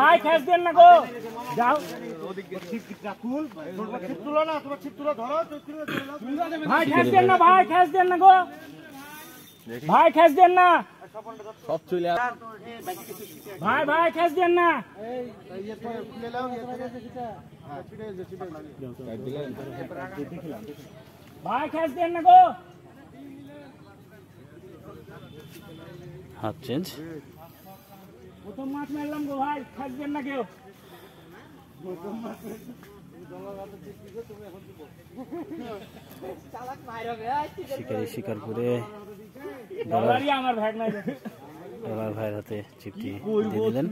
ভাই খেস দেন না গো, যাও ভাই খেস দেন না, ভাই খেস দেন না গো, ভাই খেস দেন না, সব চলে ভাই ভাই খেস দেন না, ভাই খেস দেন না গো। হাত চেঞ্জ। প্রথম মাছ মারলাম গো ভাই, খেস দেন না কেউ। শিকারি শিকার করে আমার ভাগ নাই, ডলার ভাইয়ের হাতে চিপটি দিয়ে দিলেন।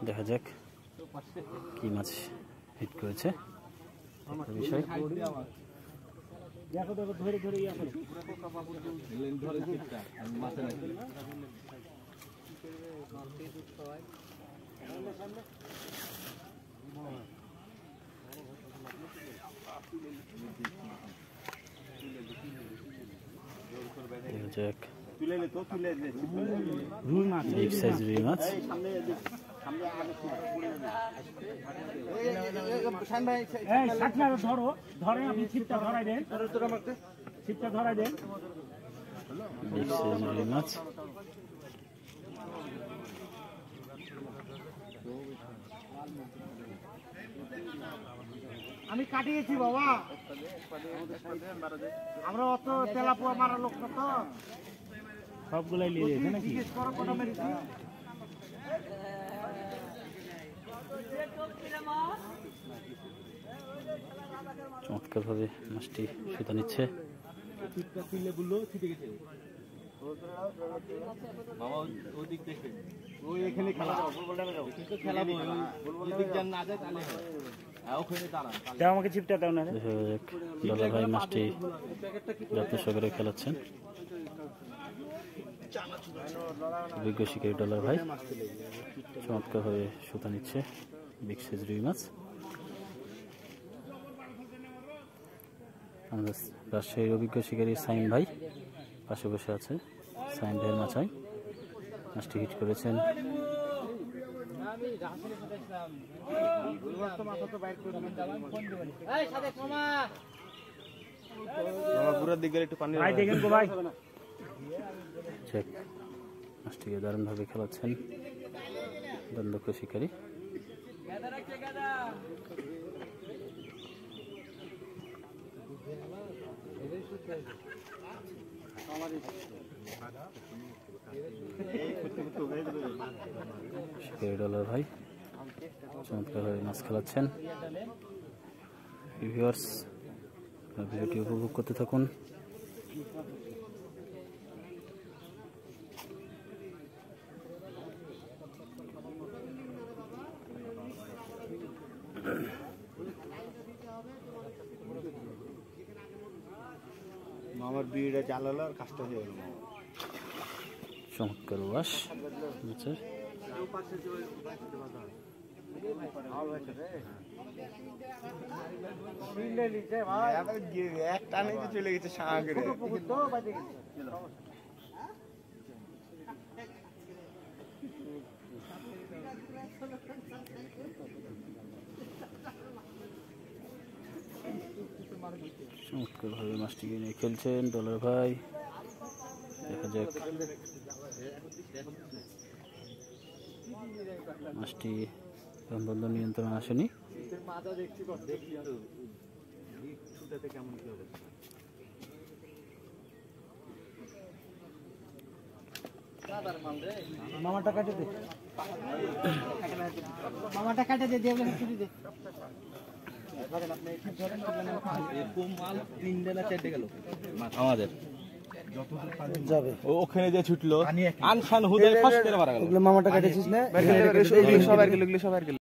দেখা যাক কি মাছ হিট করেছে, একটা বিষয়। দেখো দেখো ধরে ধরে ইয়া করো। দেখা যাক রুই মাছ, বিগ সাইজ রুই মাছ। এই শাকনা ধরো, ধরে আপনি ছিপটা ধরাই দেন, ছিপটা ধরাই দেন। বিগ সাইজ রুই মাছ। আমি কাটিয়েছি বাবা, আমরা অত তেলাপুয়া মারা লোক না তো, সবগুলাই নিয়ে যাচ্ছে নাকি? চমৎকার ভাবে মাছটি সুতা নিচ্ছে। আমাকে চিপটা দাও না। ডলার ভাই মাছটি যত্ন সহকারে খেলাচ্ছেন। অভিজ্ঞ শিকারী ডলার ভাই চমৎকার ভাবে সুতা নিচ্ছে বিগ সাইজ রুই মাছ। রাজশাহীর অভিজ্ঞ শিকারী সাইম ভাই পাশে বসে আছে। সাইম ভাইয়ের মাছায় মাছটি হিট করেছেন। মাছটিকে দারুণ ভাবে খেলাচ্ছেন দক্ষ শিকারী। শিকারী ডলার ভাই চমৎকার ভাবে মাছ খেলাচ্ছেন। ভিউয়ার্স ভিডিওটি উপভোগ করতে থাকুন। মামার বিড়িটা চালালো আর কাজটা হয়ে গেল। চমৎকার ওয়াশ চলে গেছে সাগরে। চমৎকার ভাবে মাছটিকে নিয়ে খেলছেন ডলার ভাই। দেখা যাক মাছটি বন্ধ নিয়ন্ত্রণ আসেনি। মামাটা কাটে দে, মামাটা কাটে দে, দিয়ে দে। আমাদের যাবে ওখানে যে ছুটলো আনসান হুদায় ফাঁস করে মারা গেল। মামাটা কাটেছিস না? সবার গেল।